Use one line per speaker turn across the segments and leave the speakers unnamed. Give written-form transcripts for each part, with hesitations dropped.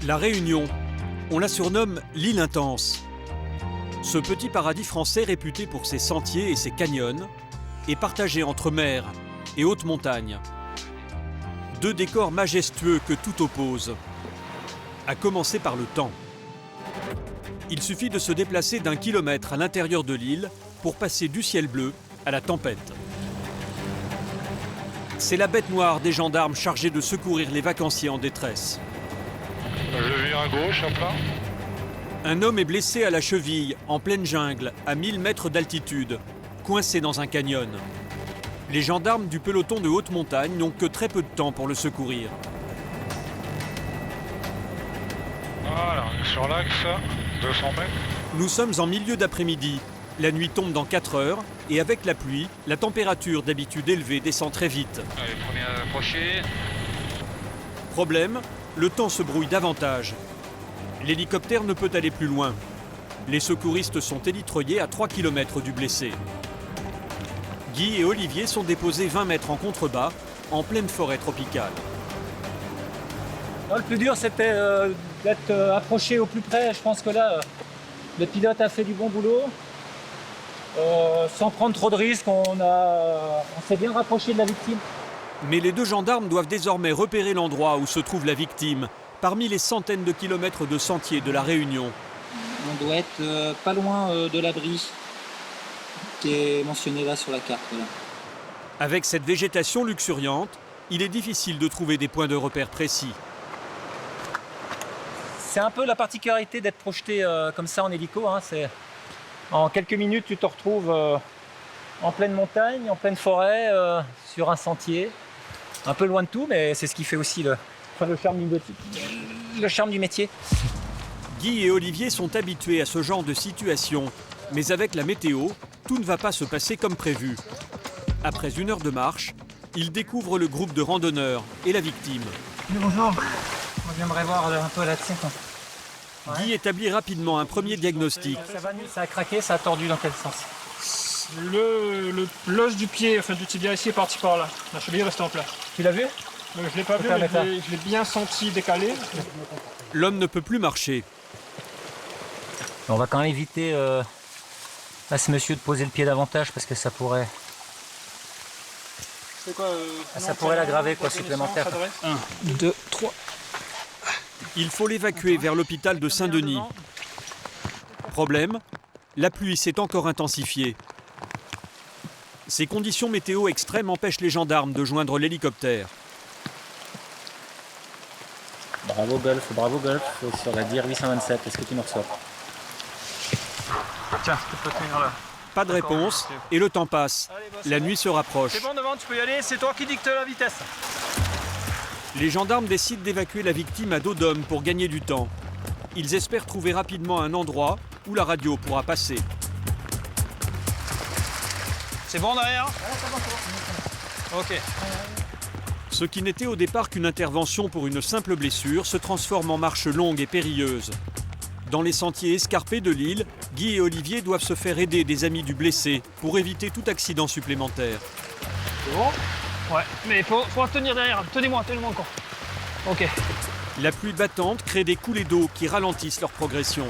La Réunion, on la surnomme l'île intense. Ce petit paradis français réputé pour ses sentiers et ses canyons est partagé entre mer et haute montagne. Deux décors majestueux que tout oppose, à commencer par le temps. Il suffit de se déplacer d'1 kilomètre à l'intérieur de l'île pour passer du ciel bleu à la tempête. C'est la bête noire des gendarmes chargés de secourir les vacanciers en détresse.
Je vire à gauche, hop là.
Un homme est blessé à la cheville, en pleine jungle, à 1000 mètres d'altitude, coincé dans un canyon. Les gendarmes du peloton de haute montagne n'ont que très peu de temps pour le secourir.
Voilà, on est sur l'axe, 200 mètres.
Nous sommes en milieu d'après-midi. La nuit tombe dans 4 heures et avec la pluie, la température d'habitude élevée descend très vite.
Allez, premier à approcher.
Problème, le temps se brouille davantage. L'hélicoptère ne peut aller plus loin. Les secouristes sont élitreillés à 3 km du blessé. Guy et Olivier sont déposés 20 mètres en contrebas, en pleine forêt tropicale.
Le plus dur, c'était d'être approché au plus près. Je pense que là, le pilote a fait du bon boulot. Sans prendre trop de risques, on s'est bien rapproché de la victime.
Mais les deux gendarmes doivent désormais repérer l'endroit où se trouve la victime, parmi les centaines de kilomètres de sentiers de la Réunion.
On doit être pas loin de l'abri qui est mentionné là sur la carte. Voilà.
Avec cette végétation luxuriante, il est difficile de trouver des points de repère précis.
C'est un peu la particularité d'être projeté comme ça en hélico. En quelques minutes, tu te retrouves en pleine montagne, en pleine forêt, sur un sentier. Un peu loin de tout, mais c'est ce qui fait aussi le charme du métier.
Guy et Olivier sont habitués à ce genre de situation, mais avec la météo, tout ne va pas se passer comme prévu. Après 1 heure de marche, ils découvrent le groupe de randonneurs et la victime.
Bonjour, j'aimerais voir un peu là-dessus.
Guy établit rapidement un premier diagnostic.
Ça a craqué, ça a tordu dans quel sens?
L'os du pied, enfin du tibia ici est parti par là. La cheville reste en plat.
Tu l'as vu?
Je ne l'ai pas vu, mais je l'ai bien senti décalé.
L'homme ne peut plus marcher.
On va quand même éviter à ce monsieur de poser le pied davantage parce que ça pourrait...
C'est quoi
ça pourrait l'aggraver supplémentaire. 1, 2, 3.
Il faut l'évacuer vers l'hôpital de Saint-Denis. Problème, la pluie s'est encore intensifiée. Ces conditions météo extrêmes empêchent les gendarmes de joindre l'hélicoptère.
Bravo Golf, je saurais dire 827, est-ce que tu me reçois?
Tiens, tu peux tenir là.
Pas de réponse et le temps passe. La nuit se rapproche.
C'est bon devant, tu peux y aller, c'est toi qui dictes la vitesse.
Les gendarmes décident d'évacuer la victime à dos d'homme pour gagner du temps. Ils espèrent trouver rapidement un endroit où la radio pourra passer.
C'est bon derrière? Ok.
Ce qui n'était au départ qu'une intervention pour une simple blessure se transforme en marche longue et périlleuse. Dans les sentiers escarpés de l'île, Guy et Olivier doivent se faire aider des amis du blessé pour éviter tout accident supplémentaire.
C'est bon? Ouais, mais il faut tenir derrière. Tenez-moi encore. Ok.
La pluie battante crée des coulées d'eau qui ralentissent leur progression.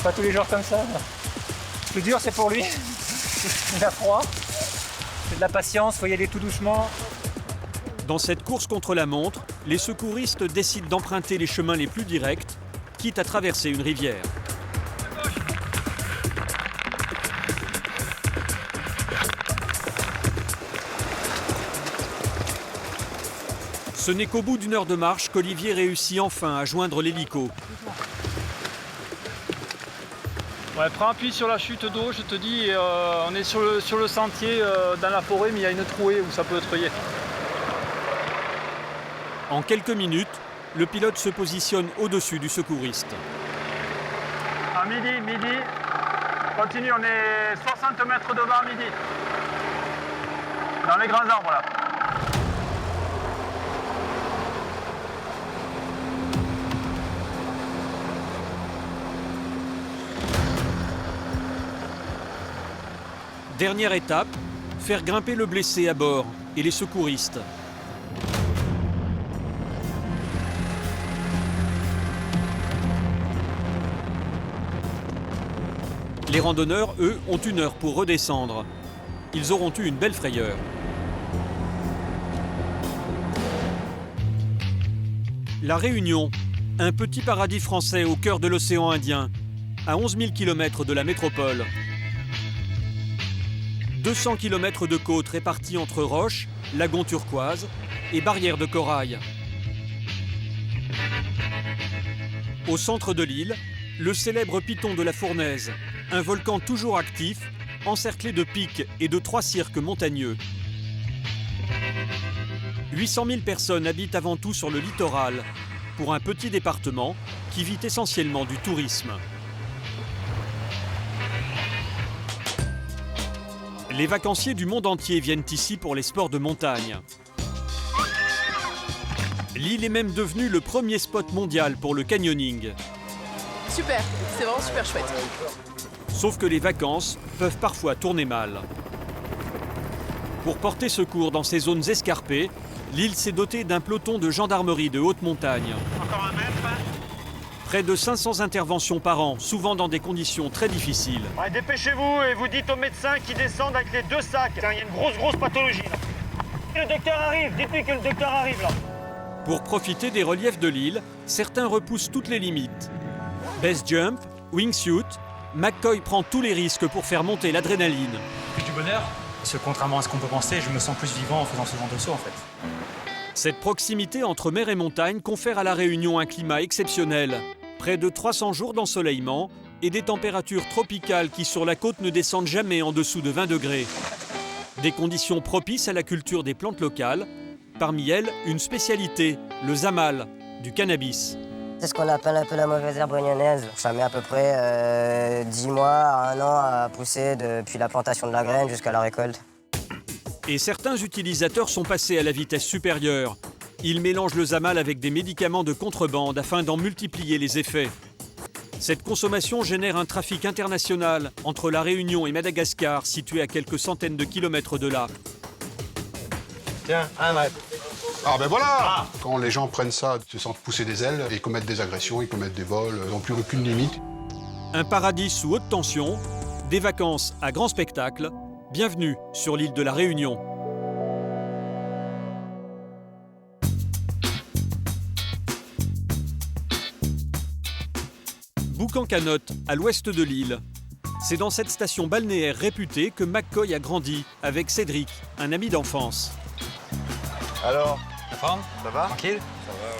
Pas tous les jours comme ça. Le plus dur, c'est pour lui. Il a froid. C'est de la patience, il faut y aller tout doucement.
Dans cette course contre la montre, les secouristes décident d'emprunter les chemins les plus directs, quitte à traverser une rivière. Ce n'est qu'au bout d'1 heure de marche qu'Olivier réussit enfin à joindre l'hélico.
Ouais, prends appui sur la chute d'eau, je te dis, on est sur le sentier dans la forêt, mais il y a une trouée où ça peut être rayé.
En quelques minutes, le pilote se positionne au-dessus du secouriste.
À midi. Continue, on est 60 mètres devant midi. Dans les grands arbres là.
Dernière étape, faire grimper le blessé à bord et les secouristes. Les randonneurs, eux, ont 1 heure pour redescendre. Ils auront eu une belle frayeur. La Réunion, un petit paradis français au cœur de l'océan Indien, à 11 000 km de la métropole. 200 km de côtes réparties entre roches, lagons turquoises et barrières de corail. Au centre de l'île, le célèbre piton de la Fournaise, un volcan toujours actif, encerclé de pics et de 3 cirques montagneux. 800 000 personnes habitent avant tout sur le littoral, pour un petit département qui vit essentiellement du tourisme. Les vacanciers du monde entier viennent ici pour les sports de montagne. L'île est même devenue le premier spot mondial pour le canyoning.
Super, c'est vraiment super chouette.
Sauf que les vacances peuvent parfois tourner mal. Pour porter secours dans ces zones escarpées, l'île s'est dotée d'un peloton de gendarmerie de haute montagne.
Encore 1 mètre.
Près de 500 interventions par an, souvent dans des conditions très difficiles.
Ouais, dépêchez-vous et vous dites aux médecins qui descendent avec les 2 sacs. Il y a une grosse pathologie là. Le docteur arrive, dites-lui que le docteur arrive là.
Pour profiter des reliefs de l'île, certains repoussent toutes les limites. Base jump, wingsuit, McCoy prend tous les risques pour faire monter l'adrénaline.
Plus du bonheur, parce que contrairement à ce qu'on peut penser, je me sens plus vivant en faisant ce genre de saut en fait.
Cette proximité entre mer et montagne confère à La Réunion un climat exceptionnel. Près de 300 jours d'ensoleillement et des températures tropicales qui sur la côte ne descendent jamais en dessous de 20 degrés. Des conditions propices à la culture des plantes locales, parmi elles une spécialité, le zamal, du cannabis.
C'est ce qu'on appelle un peu la mauvaise herbe réunionnaise. Ça met à peu près 10 mois à 1 an à pousser depuis la plantation de la graine jusqu'à la récolte.
Et certains utilisateurs sont passés à la vitesse supérieure. Ils mélangent le zamal avec des médicaments de contrebande afin d'en multiplier les effets. Cette consommation génère un trafic international entre La Réunion et Madagascar, situé à quelques centaines de kilomètres de là.
Tiens, 1 mètre.
Ah ben voilà. Quand les gens prennent ça, ils se sentent pousser des ailes, et ils commettent des agressions, ils commettent des vols, ils n'ont plus aucune limite.
Un paradis sous haute tension, des vacances à grand spectacle. Bienvenue sur l'île de La Réunion. Boucan-Canotte, à l'ouest de l'île. C'est dans cette station balnéaire réputée que McCoy a grandi avec Cédric, un ami d'enfance.
Alors,
La forme?
ça va?
Tranquille?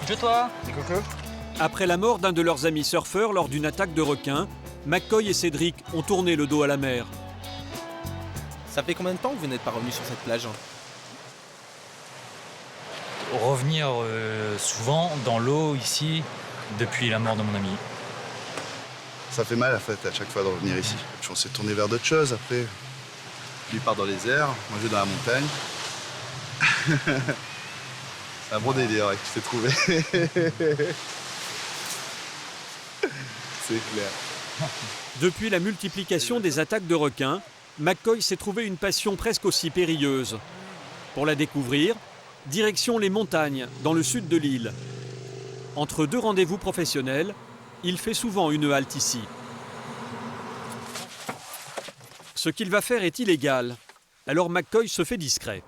Je toi?
Petit coco?
Après la mort d'un de leurs amis surfeurs lors d'une attaque de requins, McCoy et Cédric ont tourné le dos à la mer.
Ça fait combien de temps que vous n'êtes pas revenu sur cette plage?
Revenir souvent dans l'eau ici depuis la mort de mon ami.
Ça fait mal en fait à chaque fois de revenir ici. On s'est tourné vers d'autres choses après. Lui part dans les airs, moi je vais dans la montagne. C'est un bon délire ouais, que je t'ai trouvé. C'est clair.
Depuis la multiplication des attaques de requins, McCoy s'est trouvé une passion presque aussi périlleuse. Pour la découvrir, direction les montagnes, dans le sud de l'île. Entre 2 rendez-vous professionnels, il fait souvent une halte ici. Ce qu'il va faire est illégal, alors McCoy se fait discret.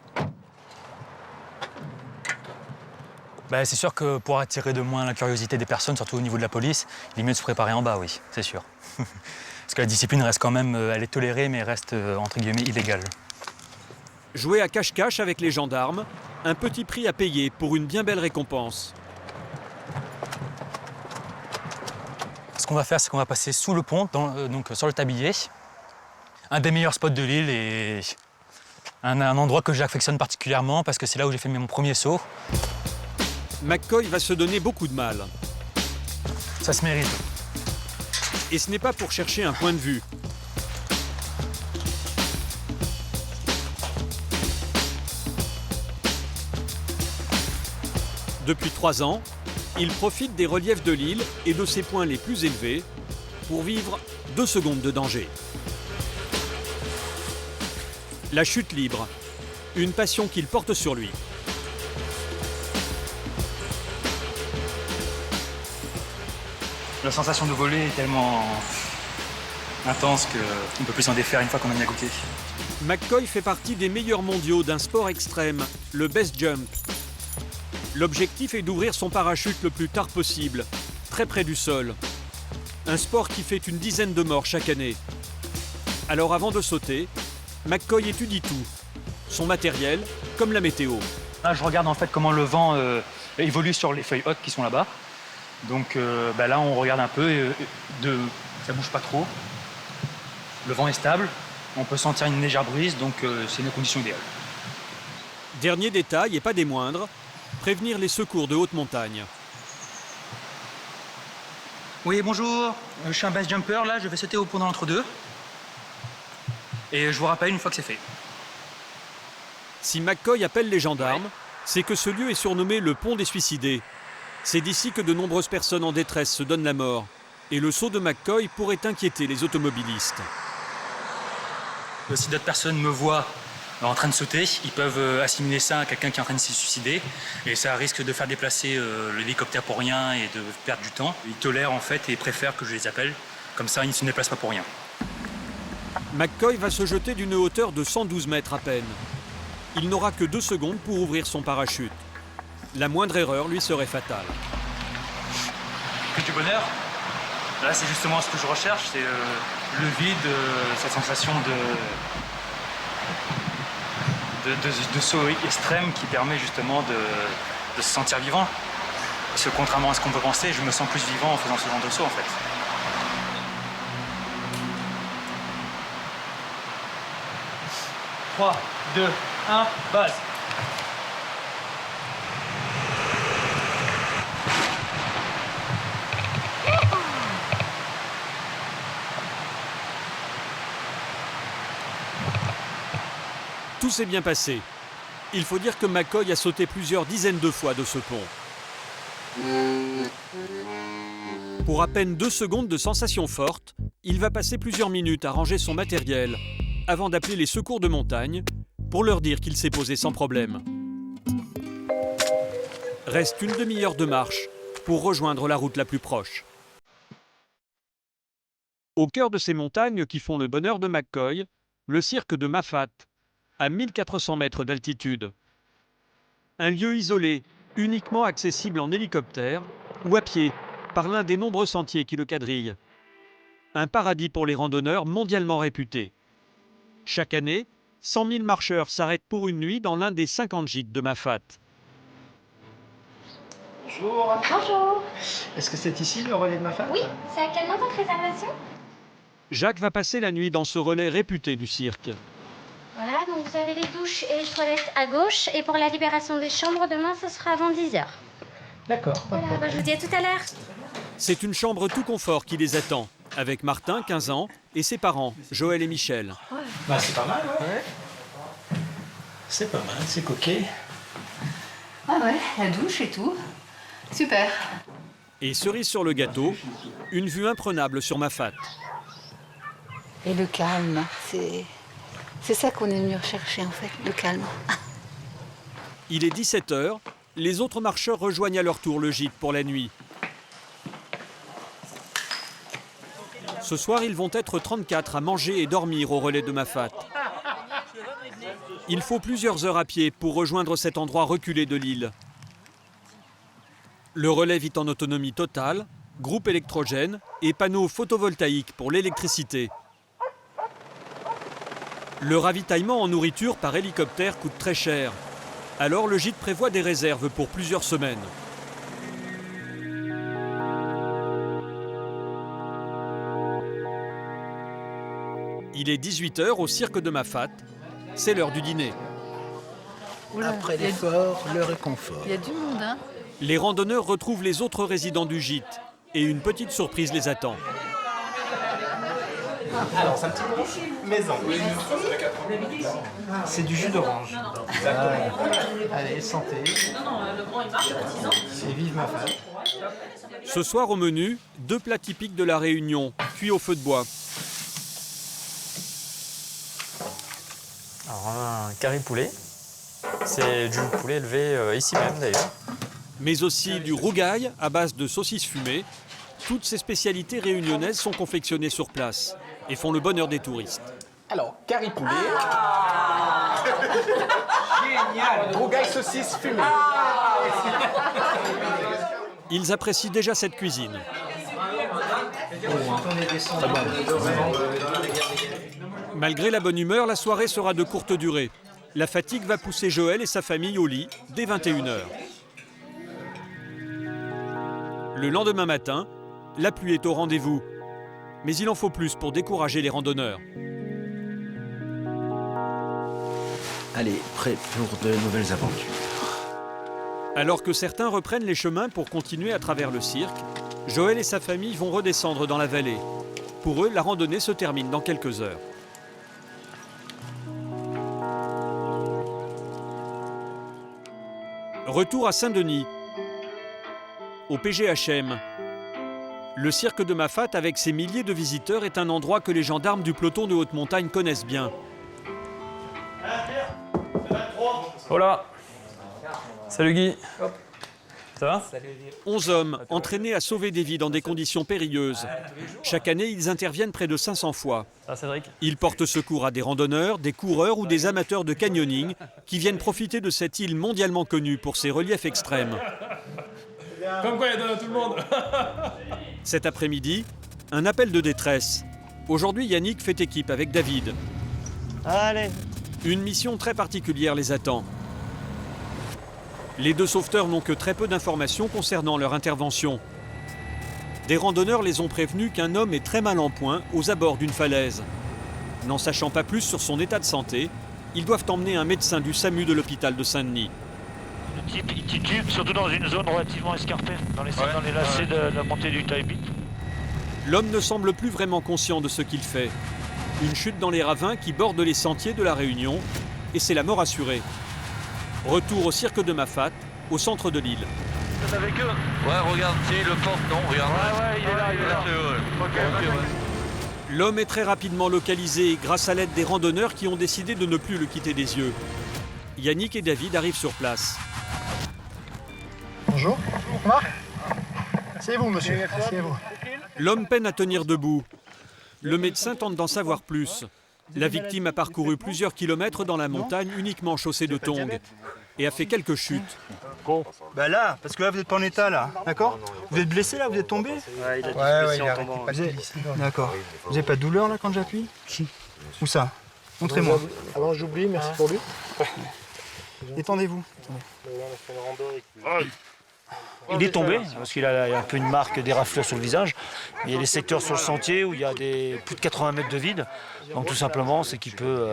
C'est sûr que pour attirer de moins la curiosité des personnes, surtout au niveau de la police, il est mieux de se préparer en bas, oui, c'est sûr. Parce que la discipline reste quand même, elle est tolérée, mais reste entre guillemets illégale.
Jouer à cache-cache avec les gendarmes, un petit prix à payer pour une bien belle récompense.
Ce qu'on va faire, c'est qu'on va passer sous le pont, donc sur le tablier. Un des meilleurs spots de l'île et un endroit que j'affectionne particulièrement parce que c'est là où j'ai fait mon premier saut.
McCoy va se donner beaucoup de mal.
Ça se mérite.
Et ce n'est pas pour chercher un point de vue. Depuis 3 ans, il profite des reliefs de l'île et de ses points les plus élevés pour vivre 2 secondes de danger. La chute libre, une passion qu'il porte sur lui.
La sensation de voler est tellement intense qu'on peut plus s'en défaire une fois qu'on en a goûté.
McCoy fait partie des meilleurs mondiaux d'un sport extrême, le base jump. L'objectif est d'ouvrir son parachute le plus tard possible, très près du sol. Un sport qui fait une dizaine de morts chaque année. Alors avant de sauter, McCoy étudie tout. Son matériel, comme la météo.
Là, je regarde en fait comment le vent évolue sur les feuilles hautes qui sont là-bas. Donc là, on regarde un peu, ça bouge pas trop. Le vent est stable, on peut sentir une légère brise, donc c'est une condition idéale.
Dernier détail, et pas des moindres, prévenir les secours de haute montagne.
Oui, bonjour, je suis un base jumper, là, je vais sauter au pont dans l'entre-deux. Et je vous rappelle une fois que c'est fait.
Si McCoy appelle les gendarmes, c'est que ce lieu est surnommé le pont des suicidés. C'est d'ici que de nombreuses personnes en détresse se donnent la mort. Et le saut de McCoy pourrait inquiéter les automobilistes.
Si d'autres personnes me voient en train de sauter, ils peuvent assimiler ça à quelqu'un qui est en train de se suicider. Et ça risque de faire déplacer l'hélicoptère pour rien et de perdre du temps. Ils tolèrent en fait et préfèrent que je les appelle. Comme ça, ils ne se déplacent pas pour rien.
McCoy va se jeter d'une hauteur de 112 mètres à peine. Il n'aura que 2 secondes pour ouvrir son parachute. La moindre erreur lui serait fatale.
Que du bonheur. Là, c'est justement ce que je recherche, c'est le vide, cette sensation de saut extrême qui permet justement de se sentir vivant. Parce que contrairement à ce qu'on peut penser, je me sens plus vivant en faisant ce genre de saut en fait. « 3, 2, 1, base !»
Tout s'est bien passé. Il faut dire que McCoy a sauté plusieurs dizaines de fois de ce pont. Pour à peine 2 secondes de sensations fortes, il va passer plusieurs minutes à ranger son matériel avant d'appeler les secours de montagne pour leur dire qu'il s'est posé sans problème. Reste une demi-heure de marche pour rejoindre la route la plus proche. Au cœur de ces montagnes qui font le bonheur de McCoy, le cirque de Mafat, à 1400 mètres d'altitude. Un lieu isolé, uniquement accessible en hélicoptère ou à pied, par l'un des nombreux sentiers qui le quadrillent. Un paradis pour les randonneurs mondialement réputés. Chaque année, 100 000 marcheurs s'arrêtent pour une nuit dans l'un des 50 gîtes de Mafat.
Bonjour.
Bonjour.
Est-ce que c'est ici le relais de Mafat?
Oui, c'est à quel nom votre réservation?
Jacques va passer la nuit dans ce relais réputé du cirque.
Voilà, donc vous avez les douches et les toilettes à gauche. Et pour la libération des chambres, demain, ce sera avant 10h.
D'accord.
Voilà, je vous dis à tout à l'heure.
C'est une chambre tout confort qui les attend, avec Martin, 15 ans, et ses parents, Joël et Michel.
Ouais. Bah, c'est pas mal, ouais. C'est pas mal, c'est coquet.
Ah ouais, la douche et tout. Super.
Et cerise sur le gâteau, une vue imprenable sur Mafat.
Et le calme, c'est ça qu'on est venu rechercher en fait, le calme.
Il est 17h, les autres marcheurs rejoignent à leur tour le gîte pour la nuit. Ce soir, ils vont être 34 à manger et dormir au relais de Mafat. Il faut plusieurs heures à pied pour rejoindre cet endroit reculé de l'île. Le relais vit en autonomie totale, groupe électrogène et panneaux photovoltaïques pour l'électricité. Le ravitaillement en nourriture par hélicoptère coûte très cher. Alors le gîte prévoit des réserves pour plusieurs semaines. Il est 18h au cirque de Mafat. C'est l'heure du dîner.
Après l'effort, le réconfort.
Il y a du monde, hein?
Les randonneurs retrouvent les autres résidents du gîte et une petite surprise les attend.
Alors, c'est un petit peu maison. C'est du jus d'orange. Allez, santé. Et vive Mafat.
Ce soir au menu, 2 plats typiques de la Réunion, cuits au feu de bois.
Alors un carré poulet, c'est du poulet élevé ici même d'ailleurs.
Mais aussi du rougail à base de saucisses fumées. Toutes ces spécialités réunionnaises sont confectionnées sur place. et font le bonheur des touristes.
Alors, curry poulet. Génial. Rougail saucisse fumée.
Ils apprécient déjà cette cuisine. Malgré la bonne humeur, la soirée sera de courte durée. La fatigue va pousser Joël et sa famille au lit dès 21h. Le lendemain matin, la pluie est au rendez-vous. Mais il en faut plus pour décourager les randonneurs.
Allez, prêt pour de nouvelles aventures.
Alors que certains reprennent les chemins pour continuer à travers le cirque, Joël et sa famille vont redescendre dans la vallée. Pour eux, la randonnée se termine dans quelques heures. Retour à Saint-Denis, au PGHM. Le cirque de Mafate, avec ses milliers de visiteurs, est un endroit que les gendarmes du peloton de haute montagne connaissent bien.
Hola. Salut Guy. Ça va?
11 hommes entraînés à sauver des vies dans des conditions périlleuses. Chaque année, ils interviennent près de 500 fois.
Ça, Cédric?
Ils portent secours à des randonneurs, des coureurs ou des amateurs de canyoning qui viennent profiter de cette île mondialement connue pour ses reliefs extrêmes.
Comme quoi, il y a tout le monde.
Cet après-midi, un appel de détresse. Aujourd'hui, Yannick fait équipe avec David.
Allez.
Une mission très particulière les attend. Les deux sauveteurs n'ont que très peu d'informations concernant leur intervention. Des randonneurs les ont prévenus qu'un homme est très mal en point aux abords d'une falaise. N'en sachant pas plus sur son état de santé, ils doivent emmener un médecin du SAMU de l'hôpital de Saint-Denis.
Le type il titube, surtout dans une zone relativement escarpée, dans les lacets de la montée du Taibit.
L'homme ne semble plus vraiment conscient de ce qu'il fait. Une chute dans les ravins qui bordent les sentiers de la Réunion, et c'est la mort assurée. Retour au cirque de Mafate, au centre de l'île.
Vous êtes avec eux?
Ouais, regarde, si le porte, non, regarde.
Ouais, il est là, il est là. Ok.
L'homme est très rapidement localisé grâce à l'aide des randonneurs qui ont décidé de ne plus le quitter des yeux. Yannick et David arrivent sur place.
Bonjour. Marc. Asseyez-vous, monsieur. Asseyez-vous.
L'homme peine à tenir debout. Le médecin tente d'en savoir plus. La victime a parcouru plusieurs kilomètres dans la montagne uniquement chaussée de tongs et a fait quelques chutes.
Bah là, parce que là vous n'êtes pas en état là, d'accord? Vous êtes blessé là, vous êtes tombé?
Ouais, il a dit en tombant.
D'accord. Vous n'avez pas de douleur là quand j'appuie? Si. Où ça? Montrez-moi. Avant j'oublie, merci pour lui. Détendez-vous.
Il est tombé, parce qu'il a un peu une marque des raflures sur le visage. Il y a des secteurs sur le sentier où il y a plus de 80 mètres de vide. Donc tout simplement, c'est qu'il peut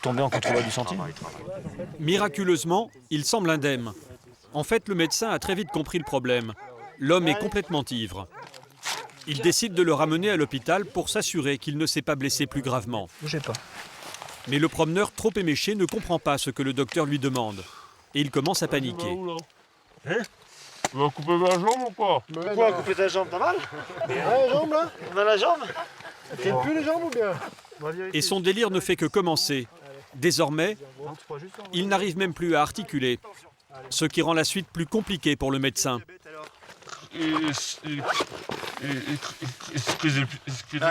tomber en contrebas du sentier.
Miraculeusement, il semble indemne. En fait, le médecin a très vite compris le problème. L'homme est complètement ivre. Il décide de le ramener à l'hôpital pour s'assurer qu'il ne s'est pas blessé plus gravement.
Bougez pas.
Mais le promeneur, trop éméché, ne comprend pas ce que le docteur lui demande. Et il commence à paniquer.
Tu vas couper ma jambe ou quoi?
Pourquoi couper ta jambe? T'as mal?
La jambe là?
On a la jambe?
T'aimes plus les jambes ou bien?
Et son délire ne fait que commencer. Désormais, il n'arrive même plus à articuler, ce qui rend la suite plus compliquée pour le médecin.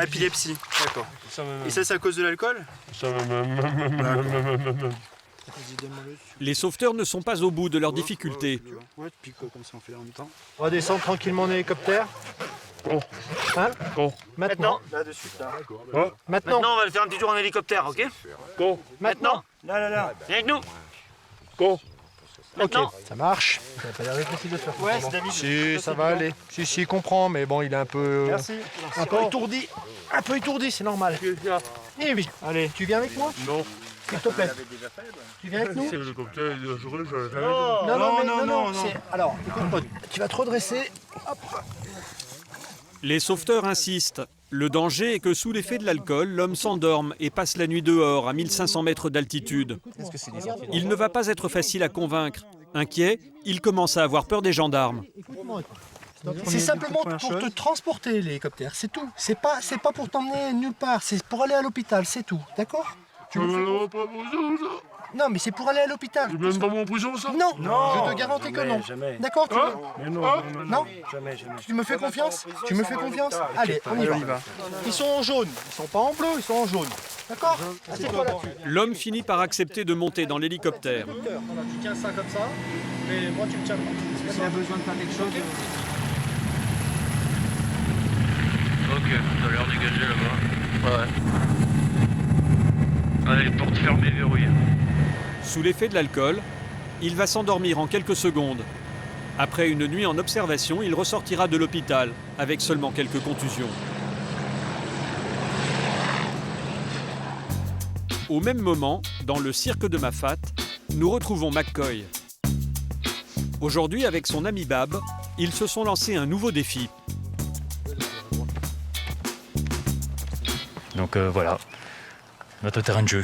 Épilepsie, d'accord. Et ça, c'est à cause de l'alcool?
Les sauveteurs ne sont pas au bout de leurs difficultés.
On va descendre tranquillement en hélicoptère. Hein? Maintenant.
Là, de suite, là.
Maintenant.
On va faire un petit tour en hélicoptère, ok?
Maintenant.
Là. Viens avec nous.
Ok, ça marche. Ça n'a pas l'air difficile de faire.
Ouais, c'est David.
Si, ça va aller. Si, il comprend, mais bon, il est un peu...
Merci.
Un peu étourdi. Un peu étourdi, c'est normal. Eh oui. Allez, tu viens avec moi?
Non.
S'il te plaît. Tu viens avec nous?
C'est l'hélicoptère,
Non. Alors, écoute-moi, tu vas te redresser. Hop.
Les sauveteurs insistent. Le danger est que sous l'effet de l'alcool, l'homme s'endorme et passe la nuit dehors à 1500 mètres d'altitude. Il ne va pas être facile à convaincre. Inquiet, il commence à avoir peur des gendarmes.
C'est simplement pour te transporter l'hélicoptère, c'est tout. C'est pas pour t'emmener nulle part, c'est pour aller à l'hôpital, c'est tout, d'accord? Non, mais c'est pour aller à l'hôpital.
Tu mènes pas en prison, ça?
Non,
Non,
je te garantis que
jamais,
non.
jamais.
D'accord, tu
Hein?
Mais non,
Hein?
non, non,
Non.
jamais, jamais.
Tu me fais confiance? Tu me fais confiance? Allez, on y
Allez,
va.
on y va.
Ils sont en jaune, ils sont pas en bleu, ils sont en jaune. D'accord? Assieds-toi là-dessus.
L'homme finit par accepter de monter dans l'hélicoptère.
Voilà, tu tiens ça comme ça, mais moi tu me tiens pas. S'il y a besoin de faire quelque chose.
Ok, t'as l'air dégagé là-bas. Ouais. Allez, porte fermée, verrouillée.
Sous l'effet de l'alcool, il va s'endormir en quelques secondes. Après une nuit en observation, il ressortira de l'hôpital avec seulement quelques contusions. Au même moment, dans le cirque de Mafat, nous retrouvons McCoy. Aujourd'hui, avec son ami Bab, ils se sont lancés un nouveau défi.
Donc voilà, notre terrain de jeu.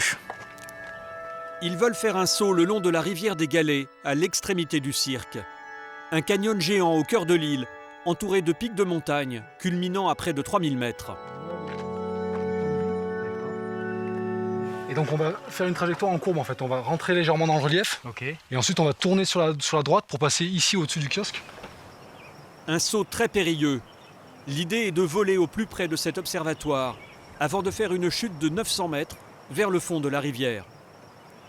Ils veulent faire un saut le long de la rivière des Galets, à l'extrémité du cirque. Un canyon géant au cœur de l'île, entouré de pics de montagne, culminant à près de 3000 mètres.
Et donc on va faire une trajectoire en courbe en fait. On va rentrer légèrement dans le relief. Et ensuite on va tourner sur la droite pour passer ici au-dessus du kiosque.
Un saut très périlleux. L'idée est de voler au plus près de cet observatoire, avant de faire une chute de 900 mètres vers le fond de la rivière.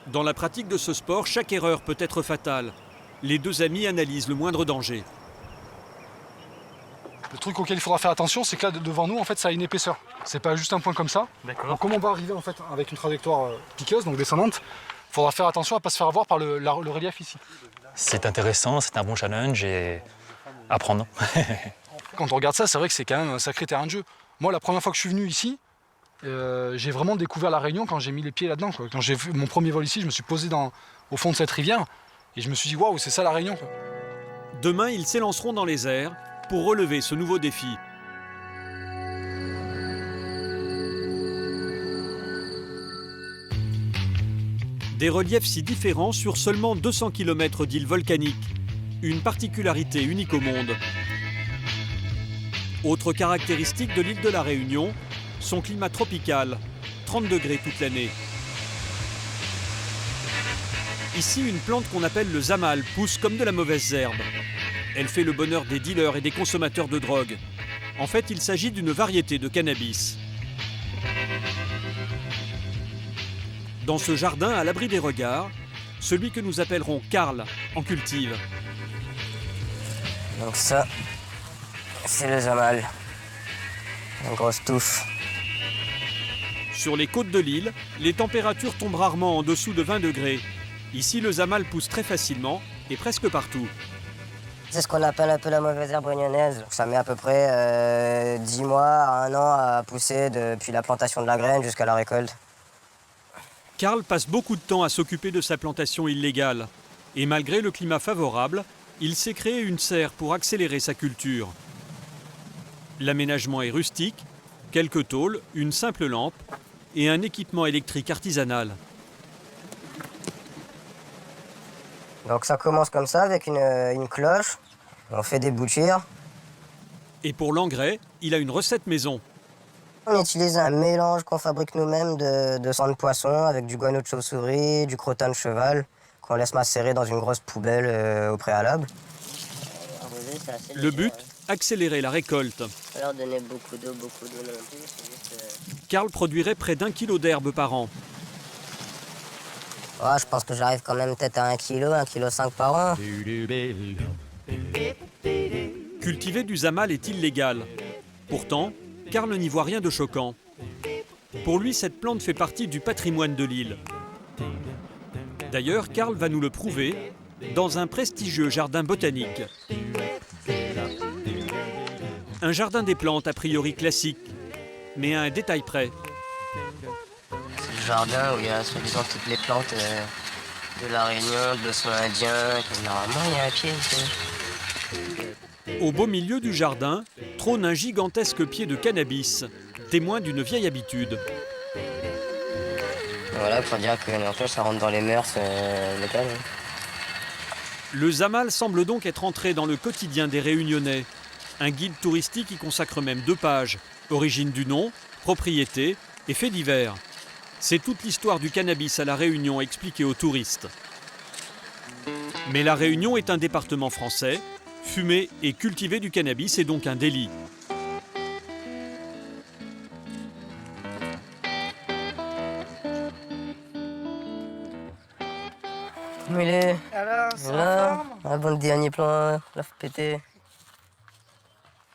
Dans la pratique de ce sport, chaque erreur peut être fatale. Les deux amis analysent le moindre danger.
Le truc auquel il faudra faire attention, c'est que là devant nous, en fait, ça a une épaisseur. C'est pas juste un point comme ça. Donc comme on va arriver en fait avec une trajectoire piqueuse, donc descendante, il faudra faire attention à ne pas se faire avoir par le relief ici.
C'est intéressant, c'est un bon challenge et apprendre.
Quand on regarde ça, c'est vrai que c'est quand même un sacré terrain de jeu. Moi, la première fois que je suis venu ici, j'ai vraiment découvert la Réunion quand j'ai mis les pieds là-dedans. Quand j'ai fait mon premier vol ici, je me suis posé au fond de cette rivière et je me suis dit waouh, c'est ça la Réunion, quoi.
Demain, ils s'élanceront dans les airs pour relever ce nouveau défi. Des reliefs si différents sur seulement 200 km d'îles volcaniques, une particularité unique au monde. Autre caractéristique de l'île de la Réunion, son climat tropical, 30 degrés toute l'année. Ici, une plante qu'on appelle le zamal pousse comme de la mauvaise herbe. Elle fait le bonheur des dealers et des consommateurs de drogue. En fait, il s'agit d'une variété de cannabis. Dans ce jardin, à l'abri des regards, celui que nous appellerons Karl en cultive.
Donc ça, c'est le zamal. Une grosse touffe.
Sur les côtes de l'île, les températures tombent rarement en dessous de 20 degrés. Ici, le zamal pousse très facilement et presque partout.
C'est ce qu'on appelle un peu la mauvaise herbe réunionnaise. Ça met à peu près 10 mois à 1 an à pousser depuis la plantation de la graine jusqu'à la récolte.
Karl passe beaucoup de temps à s'occuper de sa plantation illégale. Et malgré le climat favorable, il s'est créé une serre pour accélérer sa culture. L'aménagement est rustique, quelques tôles, une simple lampe et un équipement électrique artisanal.
Donc ça commence comme ça avec une cloche, on fait des boutures.
Et pour l'engrais, il a une recette maison.
On utilise un mélange qu'on fabrique nous-mêmes de sang de poisson avec du guano de chauve-souris, du crottin de cheval, qu'on laisse macérer dans une grosse poubelle au préalable.
Le but, accélérer la récolte.
Alors donner beaucoup d'eau non plus,
Karl produirait près d'1 kilo d'herbe par an.
Oh, je pense que j'arrive quand même peut-être à 1 kg, 1,5 kg par an.
Cultiver du zamal est illégal. Pourtant, Karl n'y voit rien de choquant. Pour lui, cette plante fait partie du patrimoine de l'île. D'ailleurs, Karl va nous le prouver dans un prestigieux jardin botanique. Un jardin des plantes a priori classique, mais à un détail près.
C'est le jardin où il y a soi-disant toutes les plantes de la Réunion, de l'océan Indien. Normalement, il y a un pied ici.
Au beau milieu du jardin, trône un gigantesque pied de cannabis, témoin d'une vieille habitude.
Voilà, pour dire que maintenant ça rentre dans les mœurs locales.
Le zamal semble donc être entré dans le quotidien des Réunionnais. Un guide touristique y consacre même 2 pages. Origine du nom, propriété et faits divers. C'est toute l'histoire du cannabis à La Réunion expliquée aux touristes. Mais La Réunion est un département français. Fumer et cultiver du cannabis est donc un délit.
Mais il est...
Alors, c'est
Voilà, un bon dernier plan, la péter.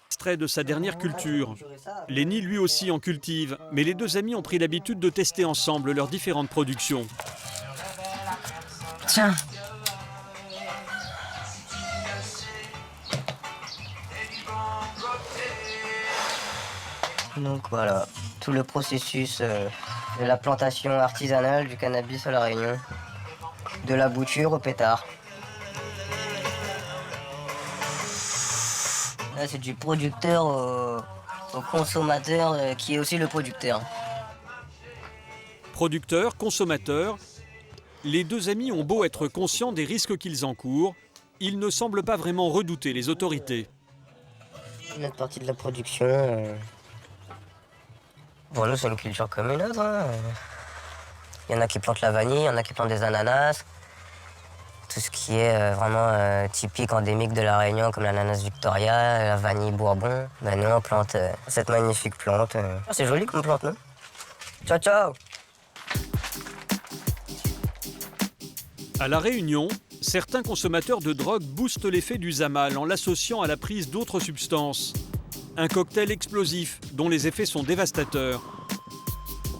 Extrait de sa dernière culture. Lenny lui aussi en cultive, mais les deux amis ont pris l'habitude de tester ensemble leurs différentes productions.
Tiens. Donc voilà, tout le processus de la plantation artisanale du cannabis à La Réunion. De la bouture au pétard. Là, c'est du producteur au consommateur qui est aussi le producteur.
Producteurs, consommateurs, les deux amis ont beau être conscients des risques qu'ils encourent, ils ne semblent pas vraiment redouter les autorités.
Notre partie de la production, bon, nous, c'est une culture comme une autre. Hein. Il y en a qui plantent la vanille, il y en a qui plantent des ananas. Tout ce qui est vraiment typique, endémique de La Réunion, comme l'ananas Victoria, la vanille Bourbon. Ben, nous, on plante cette magnifique plante. C'est joli comme plante, non? Ciao, ciao!
À La Réunion, certains consommateurs de drogue boostent l'effet du Zamal en l'associant à la prise d'autres substances. Un cocktail explosif dont les effets sont dévastateurs.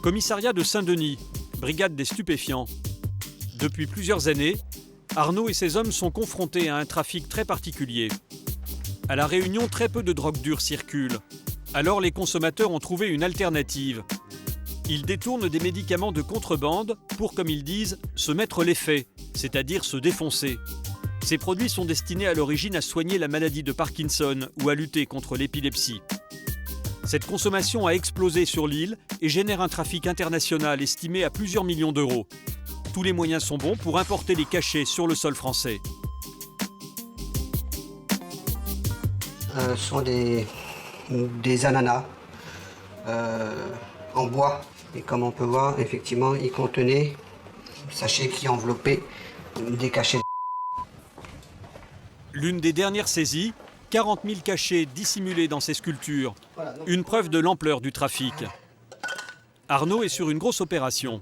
Commissariat de Saint-Denis, brigade des stupéfiants. Depuis plusieurs années, Arnaud et ses hommes sont confrontés à un trafic très particulier. À La Réunion, très peu de drogue dure circulent. Alors les consommateurs ont trouvé une alternative. Ils détournent des médicaments de contrebande pour, comme ils disent, se mettre l'effet, c'est-à-dire se défoncer. Ces produits sont destinés à l'origine à soigner la maladie de Parkinson ou à lutter contre l'épilepsie. Cette consommation a explosé sur l'île et génère un trafic international estimé à plusieurs millions d'euros. Tous les moyens sont bons pour importer les cachets sur le sol français.
Ce sont des ananas en bois. Et comme on peut voir, effectivement, ils contenaient un sachet qui enveloppait des cachets.
L'une des dernières saisies, 40 000 cachets dissimulés dans ces sculptures. Une preuve de l'ampleur du trafic. Arnaud est sur une grosse opération.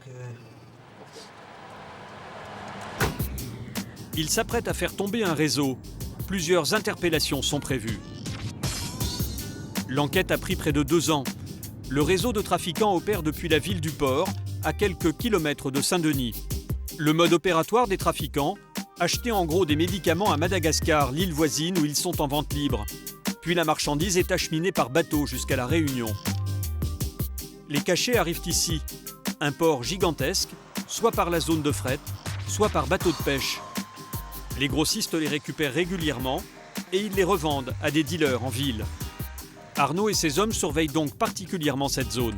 Il s'apprête à faire tomber un réseau. Plusieurs interpellations sont prévues. L'enquête a pris près de 2 ans. Le réseau de trafiquants opère depuis la ville du Port, à quelques kilomètres de Saint-Denis. Le mode opératoire des trafiquants, acheter en gros des médicaments à Madagascar, l'île voisine où ils sont en vente libre. Puis la marchandise est acheminée par bateau jusqu'à La Réunion. Les cachets arrivent ici, un port gigantesque, soit par la zone de fret, soit par bateau de pêche. Les grossistes les récupèrent régulièrement et ils les revendent à des dealers en ville. Arnaud et ses hommes surveillent donc particulièrement cette zone.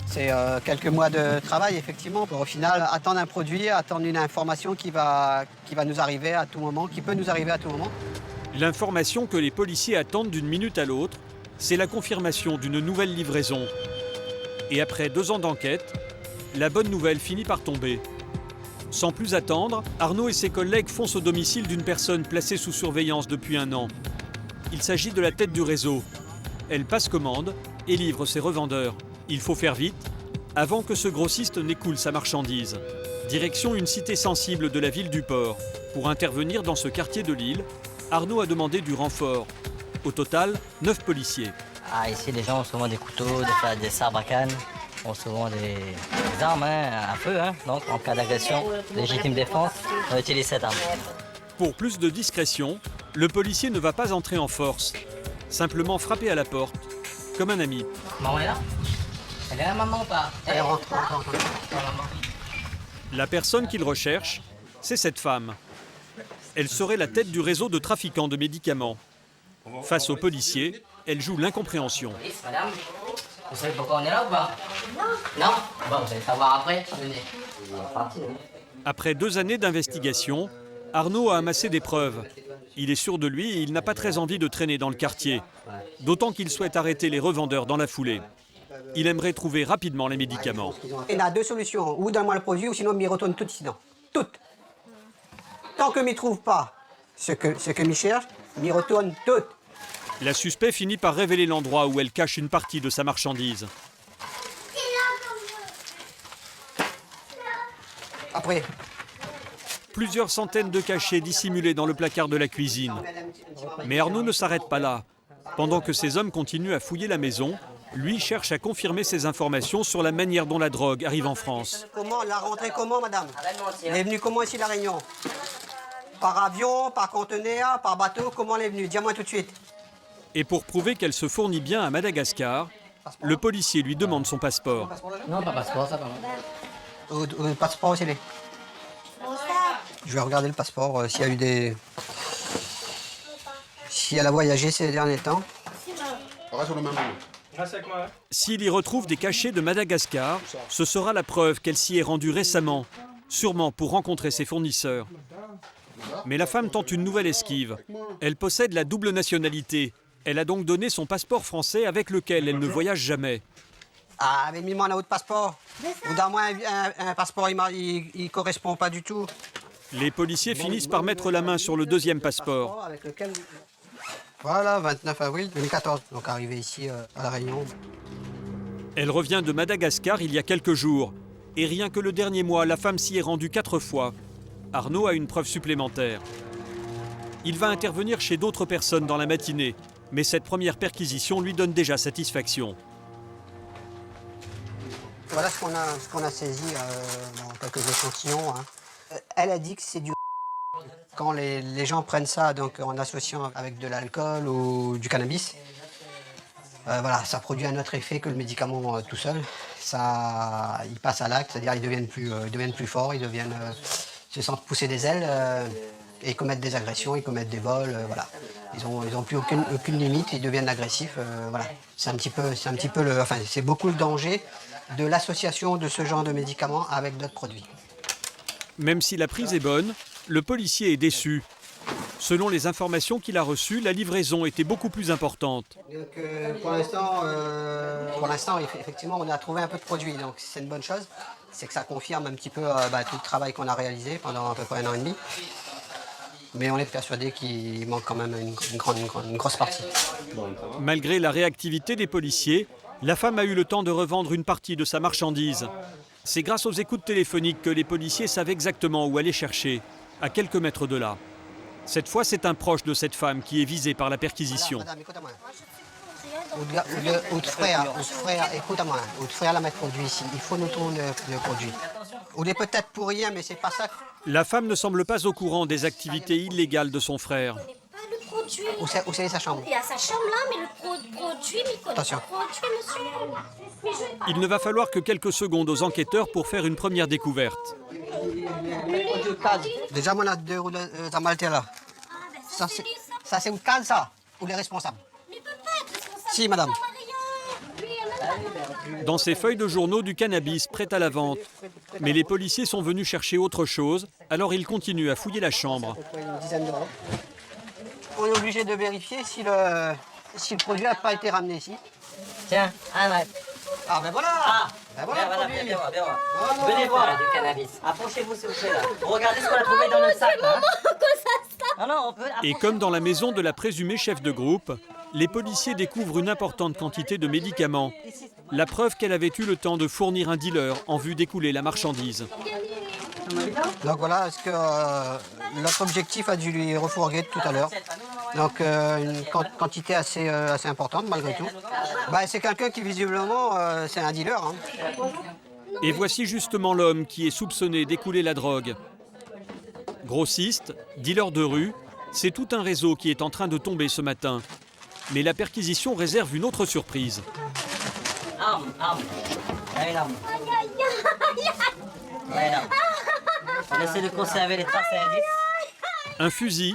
C'est quelques mois de travail, effectivement, pour au final attendre un produit, attendre une information qui va nous arriver à tout moment, qui peut nous arriver à tout moment.
L'information que les policiers attendent d'une minute à l'autre, c'est la confirmation d'une nouvelle livraison. Et après 2 ans d'enquête, la bonne nouvelle finit par tomber. Sans plus attendre, Arnaud et ses collègues foncent au domicile d'une personne placée sous surveillance depuis 1 an. Il s'agit de la tête du réseau. Elle passe commande et livre ses revendeurs. Il faut faire vite, avant que ce grossiste n'écoule sa marchandise. Direction une cité sensible de la ville du Port. Pour intervenir dans ce quartier de l'île, Arnaud a demandé du renfort. Au total, 9 policiers.
Ici, les gens ont souvent des couteaux, des sabres à canne, ont souvent des armes à feu. Donc, en cas d'agression, légitime défense, on utilise cette arme.
Pour plus de discrétion, le policier ne va pas entrer en force. Simplement frapper à la porte, comme un ami.
Maman est là? Elle est là, maman, ou pas? Elle rentre.
La personne qu'il recherche, c'est cette femme. Elle serait la tête du réseau de trafiquants de médicaments. Face aux policiers, elle joue l'incompréhension.
Madame, vous savez pourquoi on est là ou pas? Non? Bon, vous allez savoir après. Venez.
Après 2 années d'investigation, Arnaud a amassé des preuves. Il est sûr de lui et il n'a pas très envie de traîner dans le quartier. D'autant qu'il souhaite arrêter les revendeurs dans la foulée. Il aimerait trouver rapidement les médicaments.
Il a deux solutions. Ou donne-moi le produit, ou sinon il retourne tout ici. Toutes. Tant que ne trouve pas ce que m'y cherche, il retourne toutes.
La suspect finit par révéler l'endroit où elle cache une partie de sa marchandise.
Après.
Plusieurs centaines de cachets dissimulés dans le placard de la cuisine. Mais Arnaud ne s'arrête pas là. Pendant que ces hommes continuent à fouiller la maison, lui cherche à confirmer ses informations sur la manière dont la drogue arrive en France.
Comment, la rentrée comment, madame? Elle est venue comment ici, la Réunion? Par avion, par conteneur, par bateau, comment elle est venue? Dis-moi tout de suite.
Et pour prouver qu'elle se fournit bien à Madagascar, le policier lui demande son passeport.
Non, pas passeport, ça va. Le passeport, c'est les. Je vais regarder le passeport, s'il y a eu des... Si elle a voyagé ces derniers temps.
S'il y retrouve des cachets de Madagascar, ce sera la preuve qu'elle s'y est rendue récemment, sûrement pour rencontrer ses fournisseurs. Mais la femme tente une nouvelle esquive. Elle possède la double nationalité. Elle a donc donné son passeport français avec lequel elle ne voyage jamais.
Ah, mais mis-moi un autre passeport. Ou donne-moi un passeport, il correspond pas du tout.
Les policiers finissent par mettre la main sur le deuxième passeport.
Avec lequel... Voilà, 29 avril 2014, donc arrivé ici à La Réunion.
Elle revient de Madagascar il y a quelques jours. Et rien que le dernier mois, la femme s'y est rendue 4 fois. Arnaud a une preuve supplémentaire. Il va intervenir chez d'autres personnes dans la matinée. Mais cette première perquisition lui donne déjà satisfaction.
Voilà ce qu'on a saisi dans quelques échantillons. Hein. Elle a dit que c'est du... Quand les gens prennent ça donc, en associant avec de l'alcool ou du cannabis, voilà, ça produit un autre effet que le médicament tout seul. Ça, ils passent à l'acte, c'est-à-dire ils deviennent plus forts, ils se sentent pousser des ailes et ils commettent des agressions, ils commettent des vols, voilà. Ils ont plus aucune limite, ils deviennent agressifs, voilà. C'est un petit peu le, enfin, c'est beaucoup le danger de l'association de ce genre de médicaments avec d'autres produits.
Même si la prise est bonne, le policier est déçu. Selon les informations qu'il a reçues, la livraison était beaucoup plus importante.
Donc, pour l'instant, effectivement, on a trouvé un peu de produit, donc c'est une bonne chose. C'est que ça confirme un petit peu tout le travail qu'on a réalisé pendant à peu près 1 an et demi. Mais on est persuadé qu'il manque quand même une grosse partie.
Malgré la réactivité des policiers, la femme a eu le temps de revendre une partie de sa marchandise. C'est grâce aux écoutes téléphoniques que les policiers savent exactement où aller chercher, à quelques mètres de là. Cette fois, c'est un proche de cette femme qui est visé par la perquisition.
Votre frère, écoute-moi, votre frère l'a mettre produit ici. Il faut nous trouver le produit. On est peut-être pour rien, mais c'est pas ça.
La femme ne semble pas au courant des activités illégales de son frère.
Où c'est sa chambre?
Il y a sa chambre là, mais le produit, mais il connaît
Attention.
pas le produit, monsieur.
Il ne va falloir que quelques secondes aux enquêteurs pour faire une première découverte.
Déjà, moi, on a 2 roues de Zamalté là. Ça, c'est où calme ça? Ou les responsables?
Mais il peut pas être responsable.
Si, madame.
Dans ces feuilles de journaux, du cannabis prêt à la vente. Mais les policiers sont venus chercher autre chose, alors ils continuent à fouiller la chambre.
Une dizaine d'euros. On est obligé de vérifier si le produit n'a pas été ramené ici.
Tiens, arrête.
Ah ben voilà.
Ben voilà, bien voir. Venez voir du cannabis. Approchez-vous s'il vous plaît là. Regardez ce qu'on a trouvé dans le sac là.
Et comme dans la maison de la présumée chef de groupe, les policiers découvrent une importante quantité de médicaments. La preuve qu'elle avait eu le temps de fournir un dealer en vue d'écouler la marchandise.
Donc voilà, est-ce que notre objectif a dû lui refourguer tout à l'heure. Donc une quantité assez importante malgré tout. C'est quelqu'un qui visiblement, c'est un dealer. Hein.
Et voici justement l'homme qui est soupçonné d'écouler la drogue. Grossiste, dealer de rue, c'est tout un réseau qui est en train de tomber ce matin. Mais la perquisition réserve une autre surprise.
Arme. Une arme. On essaie de conserver les traces et indices.
Un fusil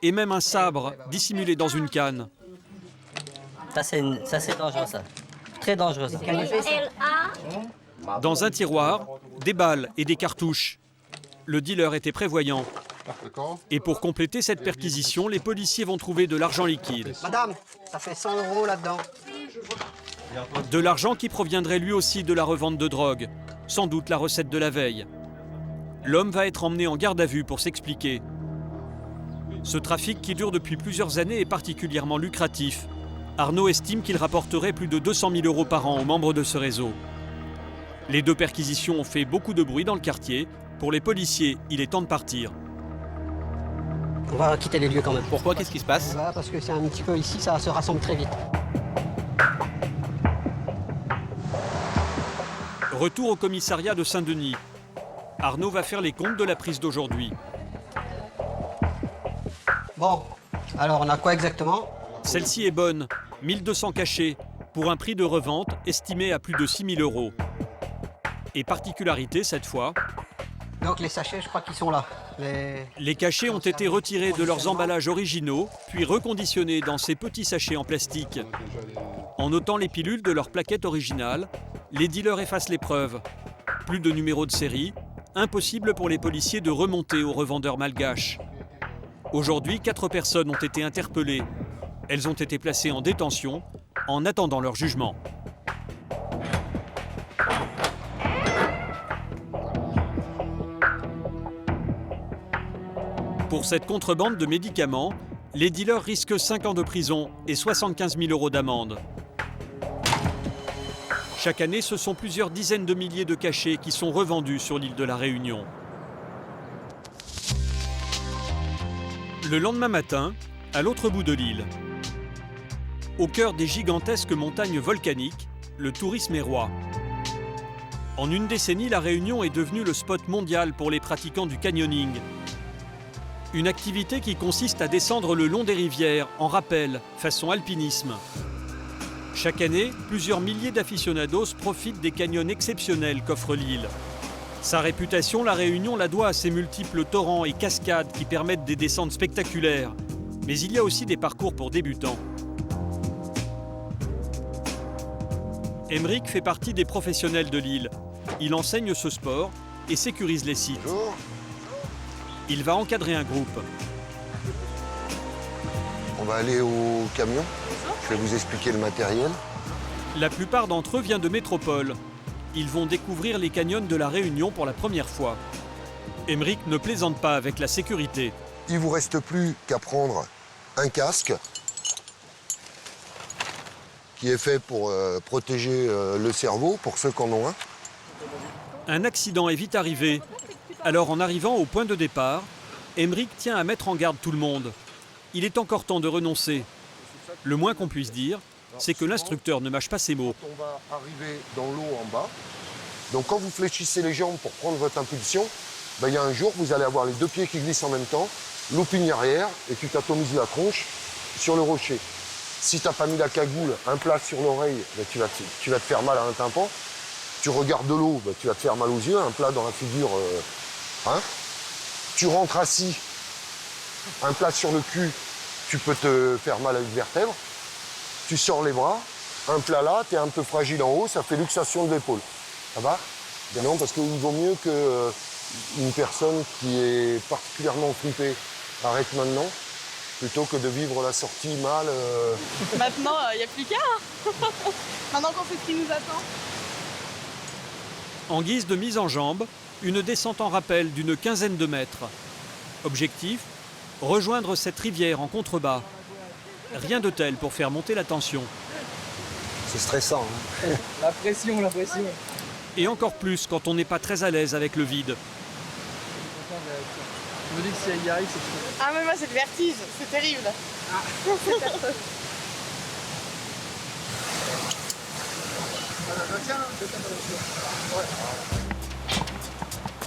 et même un sabre dissimulé dans une canne.
Ça c'est dangereux ça. Très dangereux ça.
Dans un tiroir, des balles et des cartouches. Le dealer était prévoyant. Et pour compléter cette perquisition, les policiers vont trouver de l'argent liquide.
Madame, ça fait 100 € là-dedans.
De l'argent qui proviendrait lui aussi de la revente de drogue. Sans doute la recette de la veille. L'homme va être emmené en garde à vue pour s'expliquer. Ce trafic qui dure depuis plusieurs années est particulièrement lucratif. Arnaud estime qu'il rapporterait plus de 200 000 € par an aux membres de ce réseau. Les 2 perquisitions ont fait beaucoup de bruit dans le quartier. Pour les policiers, il est temps de partir.
On va quitter les lieux quand même.
Pourquoi? Qu'est-ce qui se passe?
Parce que c'est un petit peu ici, ça se rassemble très vite.
Retour au commissariat de Saint-Denis. Arnaud va faire les comptes de la prise d'aujourd'hui.
Bon, alors on a quoi exactement?
Celle-ci est bonne, 1200 cachets, pour un prix de revente estimé à plus de 6 000 €. Et particularité cette fois,
donc les sachets, je crois qu'ils sont là.
Les cachets ont été retirés de leurs emballages originaux, puis reconditionnés dans ces petits sachets en plastique. En notant les pilules de leur plaquette originale, les dealers effacent les preuves. Plus de numéro de série, impossible pour les policiers de remonter aux revendeurs malgaches. Aujourd'hui, 4 personnes ont été interpellées. Elles ont été placées en détention en attendant leur jugement. Pour cette contrebande de médicaments, les dealers risquent 5 ans de prison et 75 000 € d'amende. Chaque année, ce sont plusieurs dizaines de milliers de cachets qui sont revendus sur l'île de la Réunion. Le lendemain matin, à l'autre bout de l'île, au cœur des gigantesques montagnes volcaniques, le tourisme est roi. En une décennie, la Réunion est devenue le spot mondial pour les pratiquants du canyoning. Une activité qui consiste à descendre le long des rivières en rappel, façon alpinisme. Chaque année, plusieurs milliers d'aficionados profitent des canyons exceptionnels qu'offre l'île. Sa réputation, la Réunion la doit à ses multiples torrents et cascades qui permettent des descentes spectaculaires. Mais il y a aussi des parcours pour débutants. Emeric fait partie des professionnels de l'île. Il enseigne ce sport et sécurise les sites. Il va encadrer un groupe.
On va aller au camion. Je vais vous expliquer le matériel.
La plupart d'entre eux viennent de métropole. Ils vont découvrir les canyons de la Réunion pour la première fois. Emeric ne plaisante pas avec la sécurité.
Il ne vous reste plus qu'à prendre un casque qui est fait pour protéger le cerveau, pour ceux qui en ont un.
Un accident est vite arrivé. Alors en arrivant au point de départ, Emeric tient à mettre en garde tout le monde. Il est encore temps de renoncer. Le moins qu'on puisse dire, c'est que l'instructeur ne mâche pas ses mots.
On va arriver dans l'eau en bas. Donc quand vous fléchissez les jambes pour prendre votre impulsion, il y a un jour, vous allez avoir les 2 pieds qui glissent en même temps, looping arrière, et tu t'atomises la tronche sur le rocher. Si tu n'as pas mis la cagoule, un plat sur l'oreille, tu vas te faire mal à un tympan. Tu regardes de l'eau, tu vas te faire mal aux yeux, un plat dans la figure. Tu rentres assis, un plat sur le cul, tu peux te faire mal à une vertèbre. Tu sors les bras, un plat là, tu es un peu fragile en haut, ça fait luxation de l'épaule. Ça va? Non, parce qu'il vaut mieux qu'une personne qui est particulièrement flippée arrête maintenant, plutôt que de vivre la sortie mal.
Maintenant, il n'y a plus qu'à. Maintenant qu'on sait ce qui nous attend.
En guise de mise en jambe, une descente en rappel d'une quinzaine de mètres. Objectif, rejoindre cette rivière en contrebas. Rien de tel pour faire monter la tension.
C'est stressant.
La pression, la pression.
Et encore plus quand on n'est pas très à l'aise avec le vide.
Je me dis que si elle y arrive, c'est chaud. Ah mais moi c'est le vertige, c'est terrible.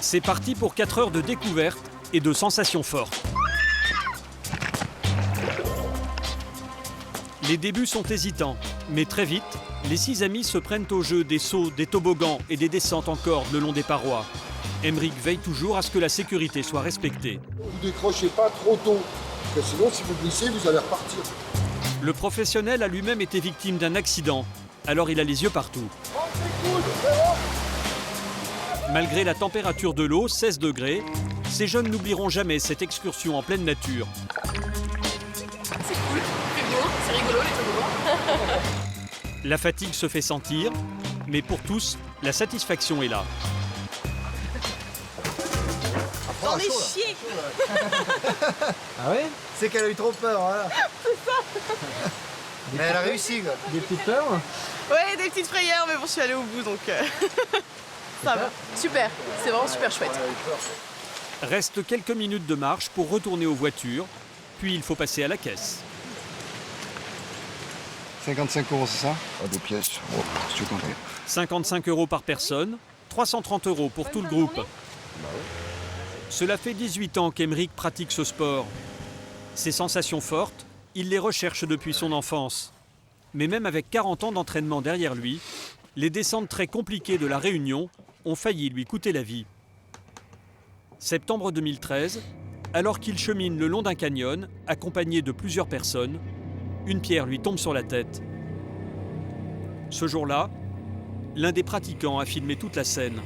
C'est parti pour 4 heures de découverte et de sensations fortes. Les débuts sont hésitants, mais très vite, les 6 amis se prennent au jeu des sauts, des toboggans et des descentes en corde le long des parois. Emeric veille toujours à ce que la sécurité soit respectée.
Vous décrochez pas trop tôt, parce que sinon si vous glissez, vous allez repartir.
Le professionnel a lui-même été victime d'un accident, alors il a les yeux partout. Malgré la température de l'eau, 16 degrés, Ces jeunes n'oublieront jamais cette excursion en pleine nature.
C'est cool, c'est beau, c'est rigolo les toboggans.
La fatigue se fait sentir, mais pour tous, la satisfaction est là.
J'en ai chié.
Ah ouais? C'est qu'elle a eu trop peur, voilà.
C'est ça.
Mais elle a réussi, quoi. Des petites peurs?
Ouais, des petites frayeurs, mais bon, je suis allée au bout, donc ça va. Super, c'est vraiment super chouette.
Reste quelques minutes de marche pour retourner aux voitures, puis il faut passer à la caisse.
55 €, c'est ça? Ah, des pièces. Oh, je suis content.
55 € par personne, 330 € pour tout le groupe. Cela fait 18 ans qu'Emeric pratique ce sport. Ses sensations fortes, il les recherche depuis son enfance. Mais même avec 40 ans d'entraînement derrière lui, les descentes très compliquées de la Réunion ont failli lui coûter la vie. Septembre 2013, alors qu'il chemine le long d'un canyon, accompagné de plusieurs personnes, une pierre lui tombe sur la tête. Ce jour-là, l'un des pratiquants a filmé toute la scène.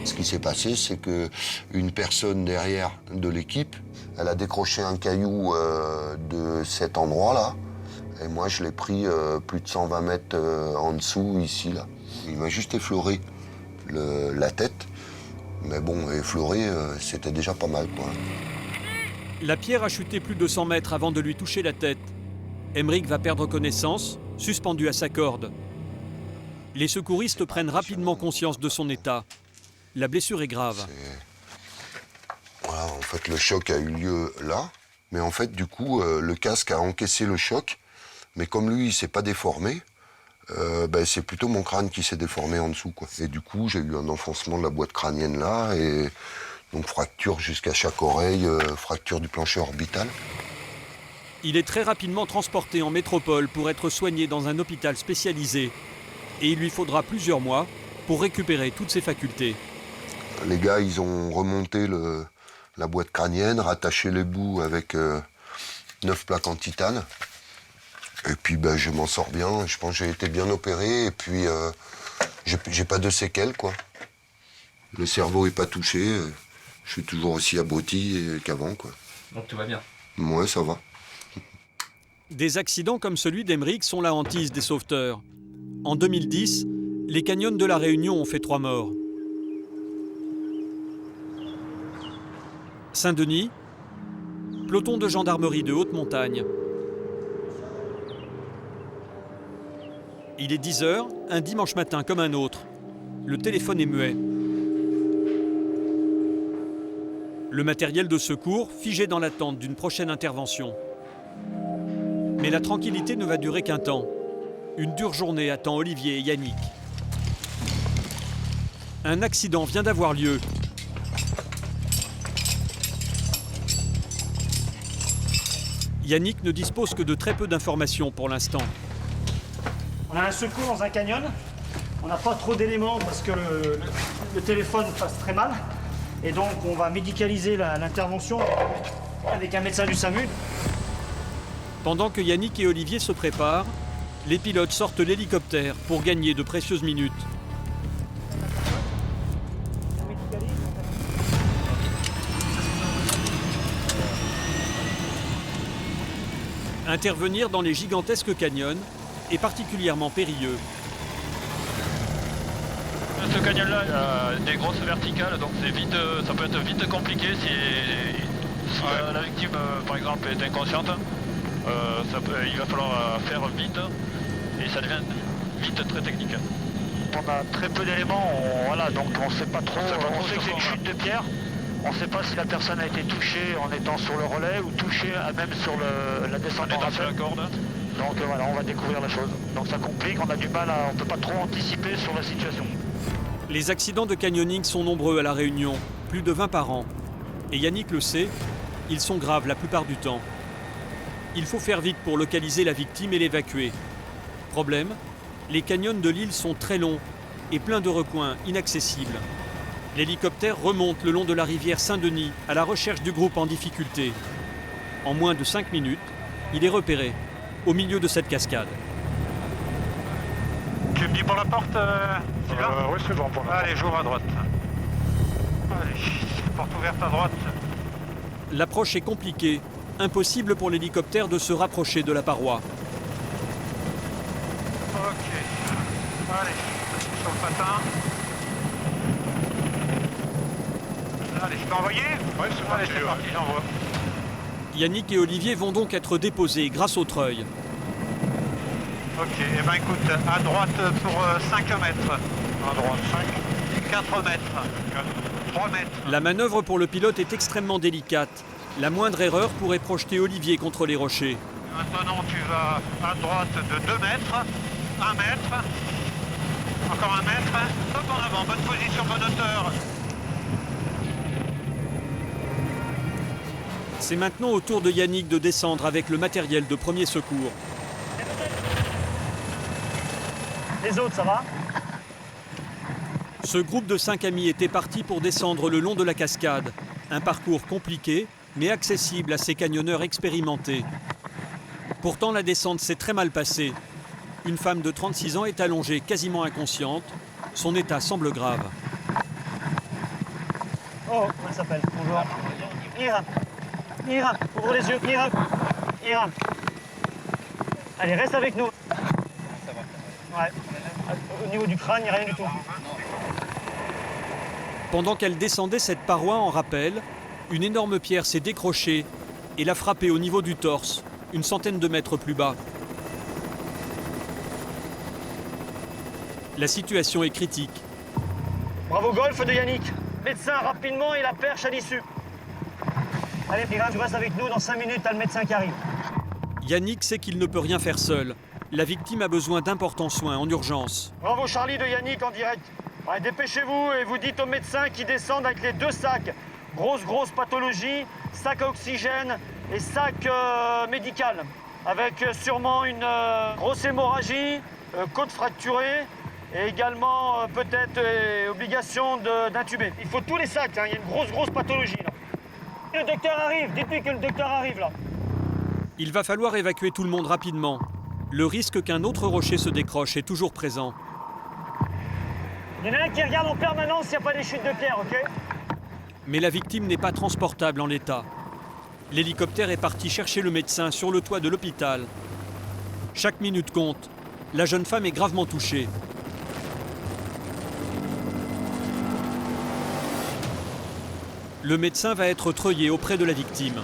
Ce qui s'est passé, c'est qu'une personne derrière de l'équipe, elle a décroché un caillou de cet endroit-là. Et moi, je l'ai pris plus de 120 mètres en dessous, ici, là. Il m'a juste effleuré la tête. Mais bon, effleuré, c'était déjà pas mal, quoi.
La pierre a chuté plus de 100 mètres avant de lui toucher la tête. Emeric va perdre connaissance, suspendu à sa corde. Les secouristes prennent rapidement conscience de son état. La blessure est grave.
Voilà, en fait, le choc a eu lieu là. Mais en fait, du coup, le casque a encaissé le choc. Mais comme lui, il ne s'est pas déformé, c'est plutôt mon crâne qui s'est déformé en dessous, quoi. Et du coup, j'ai eu un enfoncement de la boîte crânienne là. Et donc, fracture jusqu'à chaque oreille, fracture du plancher orbital.
Il est très rapidement transporté en métropole pour être soigné dans un hôpital spécialisé. Et il lui faudra plusieurs mois pour récupérer toutes ses facultés.
Les gars, ils ont remonté la boîte crânienne, rattaché les bouts avec 9 plaques en titane. Et puis je m'en sors bien, je pense que j'ai été bien opéré et puis j'ai pas de séquelles, quoi. Le cerveau est pas touché, je suis toujours aussi abruti qu'avant, quoi.
Donc tout va bien?
Ouais, ça va.
Des accidents comme celui d'Emeric sont la hantise des sauveteurs. En 2010, les canyons de la Réunion ont fait 3 morts. Saint-Denis, peloton de gendarmerie de haute montagne. Il est 10 h, un dimanche matin comme un autre. Le téléphone est muet. Le matériel de secours figé dans l'attente d'une prochaine intervention. Mais la tranquillité ne va durer qu'un temps. Une dure journée attend Olivier et Yannick. Un accident vient d'avoir lieu. Yannick ne dispose que de très peu d'informations pour l'instant.
On a un secours dans un canyon. On n'a pas trop d'éléments parce que le téléphone passe très mal. Et donc on va médicaliser l'intervention avec un médecin du SAMU.
Pendant que Yannick et Olivier se préparent, les pilotes sortent l'hélicoptère pour gagner de précieuses minutes. Intervenir dans les gigantesques canyons est particulièrement périlleux.
Ce canyon-là, il a des grosses verticales, donc ça peut être vite compliqué si la victime, par exemple, est inconsciente. Il va falloir faire vite et ça devient vite très technique. On a très peu d'éléments, donc on ne sait pas trop. On sait que c'est une chute de pierre. On ne sait pas si la personne a été touchée en étant sur le relais ou touchée même sur la descente en la corde. Donc voilà, on va découvrir la chose. Donc ça complique, on a du mal, on ne peut pas trop anticiper sur la situation.
Les accidents de canyoning sont nombreux à La Réunion, plus de 20 par an. Et Yannick le sait, ils sont graves la plupart du temps. Il faut faire vite pour localiser la victime et l'évacuer. Problème, les canyons de l'île sont très longs et pleins de recoins inaccessibles. L'hélicoptère remonte le long de la rivière Saint-Denis à la recherche du groupe en difficulté. En moins de 5 minutes, il est repéré, au milieu de cette cascade.
Tu me dis pour la porte, Sylvain?
Oui, c'est bon pour la porte.
Allez, j'ouvre à droite.
Allez, porte ouverte à droite.
L'approche est compliquée. Impossible pour l'hélicoptère de se rapprocher de la paroi.
Ok. Allez, sur le patin. Allez, je peux envoyer? Ouais, c'est parti. Allez, c'est parti, j'envoie.
Yannick et Olivier vont donc être déposés grâce au treuil.
Ok, et ben écoute, à droite pour 5 mètres. À droite 5. 4 mètres. 3 mètres.
La manœuvre pour le pilote est extrêmement délicate. La moindre erreur pourrait projeter Olivier contre les rochers.
Maintenant, tu vas à droite de 2 mètres, 1 mètre, encore 1 mètre. Hop en avant, bonne position, bonne hauteur.
C'est maintenant au tour de Yannick de descendre avec le matériel de premier secours.
Les autres, ça va?
Ce groupe de 5 amis était parti pour descendre le long de la cascade. Un parcours compliqué, mais accessible à ces camionneurs expérimentés. Pourtant, la descente s'est très mal passée. Une femme de 36 ans est allongée, quasiment inconsciente. Son état semble grave.
Oh, comment elle s'appelle? Bonjour. Ira. Ira, ouvre les yeux. Ira. Ira. Allez, reste avec nous. Ouais. Au niveau du crâne, il n'y a rien du tout.
Pendant qu'elle descendait cette paroi en rappel, une énorme pierre s'est décrochée et l'a frappée au niveau du torse, une centaine de mètres plus bas. La situation est critique.
Bravo golf de Yannick. Médecin rapidement et la perche à l'issue. Allez, Ira, tu restes avec nous. Dans 5 minutes, t'as le médecin qui arrive.
Yannick sait qu'il ne peut rien faire seul. La victime a besoin d'importants soins en urgence.
Bravo Charlie de Yannick en direct. Ouais, dépêchez-vous et vous dites aux médecins qui descendent avec les 2 sacs. Grosse pathologie, sac à oxygène et sac médical. Avec sûrement une grosse hémorragie, côte fracturée et également peut-être obligation d'intuber. Il faut tous les sacs, hein. Il y a une grosse pathologie là. Le docteur arrive, dites-lui que le docteur arrive là.
Il va falloir évacuer tout le monde rapidement. Le risque qu'un autre rocher se décroche est toujours présent.
Il y en a un qui regarde en permanence s'il n'y a pas des chutes de pierre, ok?
Mais la victime n'est pas transportable en l'état. L'hélicoptère est parti chercher le médecin sur le toit de l'hôpital. Chaque minute compte. La jeune femme est gravement touchée. Le médecin va être treuillé auprès de la victime.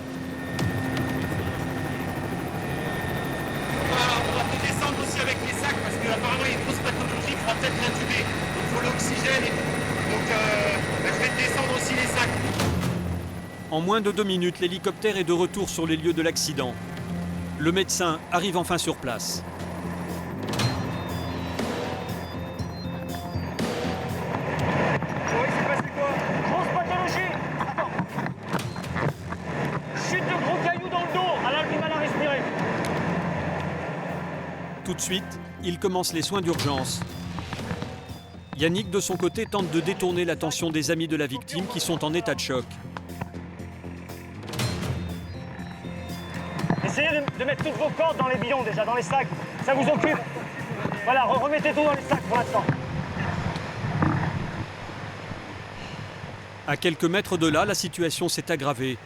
On va peut descendre aussi avec les sacs parce qu'apparemment il y a une grosse pathologie, il faudra peut-être l'intuber. Il faut l'oxygène. Donc je vais descendre aussi les sacs.
En moins de 2 minutes, l'hélicoptère est de retour sur les lieux de l'accident. Le médecin arrive enfin sur place.
Oui, c'est passé quoi? Grosse pathologie. Attends. Chute de gros cailloux dans le dos. Elle a du mal à respirer.
Tout de suite, il commence les soins d'urgence. Yannick, de son côté, tente de détourner l'attention des amis de la victime qui sont en état de choc.
Essayez de mettre toutes vos cordes dans les bidons déjà, dans les sacs. Ça vous occupe. Voilà, remettez tout dans les sacs pour l'instant.
À quelques mètres de là, la situation s'est aggravée.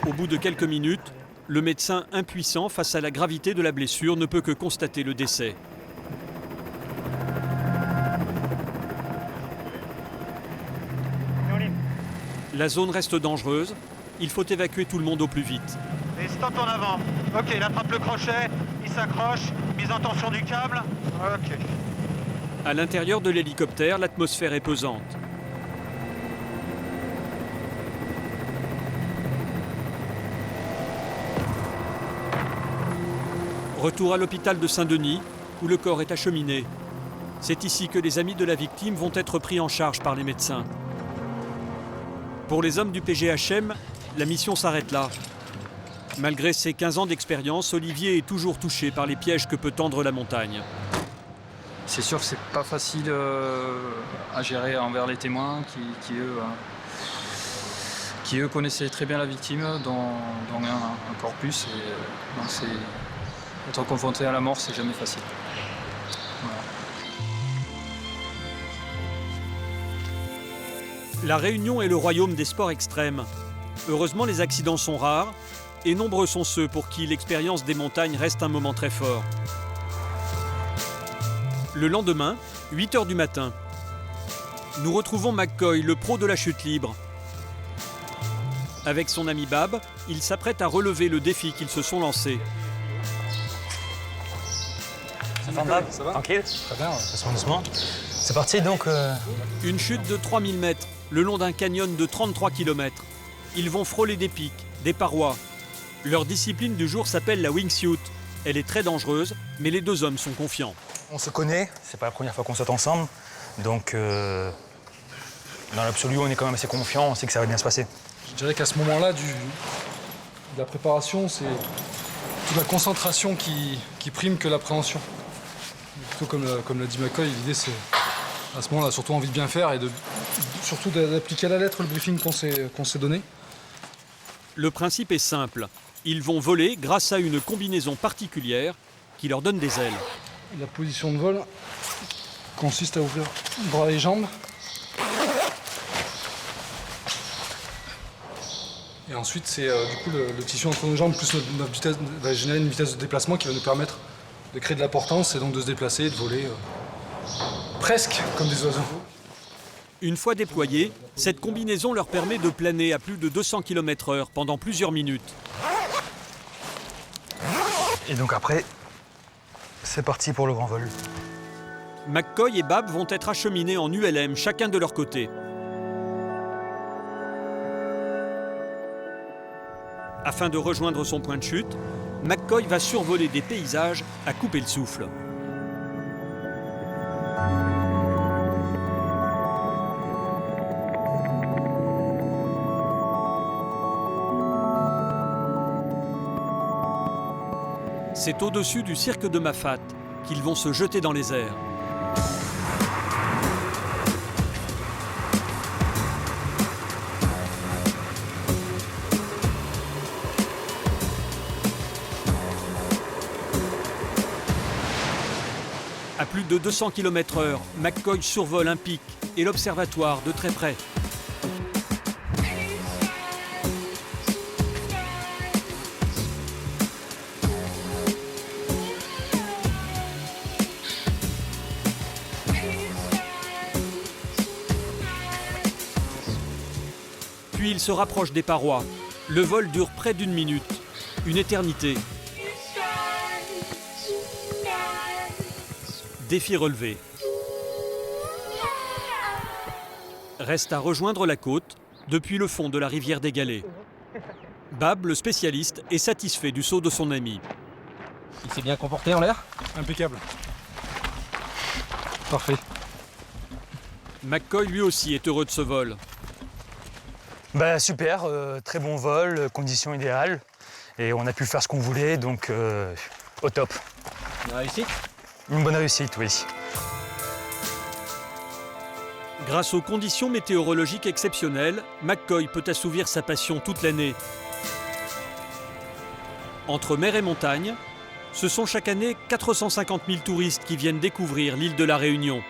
Au bout de quelques minutes, le médecin, impuissant face à la gravité de la blessure, ne peut que constater le décès. La zone reste dangereuse. Il faut évacuer tout le monde au plus vite.
Et stop en avant. Ok, il attrape le crochet, il s'accroche, mise en tension du câble. Ok.
À l'intérieur de l'hélicoptère, l'atmosphère est pesante. Retour à l'hôpital de Saint-Denis, où le corps est acheminé. C'est ici que les amis de la victime vont être pris en charge par les médecins. Pour les hommes du PGHM, la mission s'arrête là. Malgré ses 15 ans d'expérience, Olivier est toujours touché par les pièges que peut tendre la montagne.
C'est sûr que c'est pas facile à gérer envers les témoins qui eux connaissaient très bien la victime, dont un corpus. Et, donc être confronté à la mort, c'est jamais facile. Voilà.
La Réunion est le royaume des sports extrêmes. Heureusement, les accidents sont rares et nombreux sont ceux pour qui l'expérience des montagnes reste un moment très fort. Le lendemain, 8 h du matin, nous retrouvons McCoy, le pro de la chute libre. Avec son ami Bab, il s'apprête à relever le défi qu'ils se sont lancés.
Ça va, Bab? Ça va? Tranquille? Très bien, faisons doucement. C'est parti donc.
Une chute de 3000 mètres, le long d'un canyon de 33 km. Ils vont frôler des pics, des parois. Leur discipline du jour s'appelle la wingsuit. Elle est très dangereuse, mais les deux hommes sont confiants.
On se connaît, c'est pas la première fois qu'on saute ensemble. Donc, dans l'absolu, on est quand même assez confiants, on sait que ça va bien se passer.
Je dirais qu'à ce moment-là de la préparation, c'est toute la concentration qui prime que l'appréhension. Plutôt comme l'a dit McCoy, l'idée c'est à ce moment-là surtout envie de bien faire et surtout d'appliquer à la lettre le briefing qu'on s'est donné.
Le principe est simple. Ils vont voler grâce à une combinaison particulière qui leur donne des ailes.
La position de vol consiste à ouvrir bras et jambes. Et ensuite, c'est du coup le tissu entre nos jambes plus notre vitesse va générer une vitesse de déplacement qui va nous permettre de créer de la portance et donc de se déplacer et de voler presque comme des oiseaux.
Une fois déployés, cette combinaison leur permet de planer à plus de 200 km/h pendant plusieurs minutes.
Et donc après, c'est parti pour le grand vol.
McCoy et Bab vont être acheminés en ULM, chacun de leur côté. Afin de rejoindre son point de chute, McCoy va survoler des paysages à couper le souffle. C'est au-dessus du cirque de Mafate qu'ils vont se jeter dans les airs. À plus de 200 km/h, McCoy survole un pic et l'observatoire de très près. Puis il se rapproche des parois. Le vol dure près d'1 minute, une éternité. Défi relevé. Reste à rejoindre la côte depuis le fond de la rivière des Galets. Bab, le spécialiste, est satisfait du saut de son ami.
Il s'est bien comporté en l'air?
Impeccable. Parfait.
McCoy lui aussi est heureux de ce vol.
Bah super, très bon vol, conditions idéales. Et on a pu faire ce qu'on voulait, donc au top.
Une réussite?
Une bonne réussite, oui.
Grâce aux conditions météorologiques exceptionnelles, McCoy peut assouvir sa passion toute l'année. Entre mer et montagne, ce sont chaque année 450 000 touristes qui viennent découvrir l'île de la Réunion.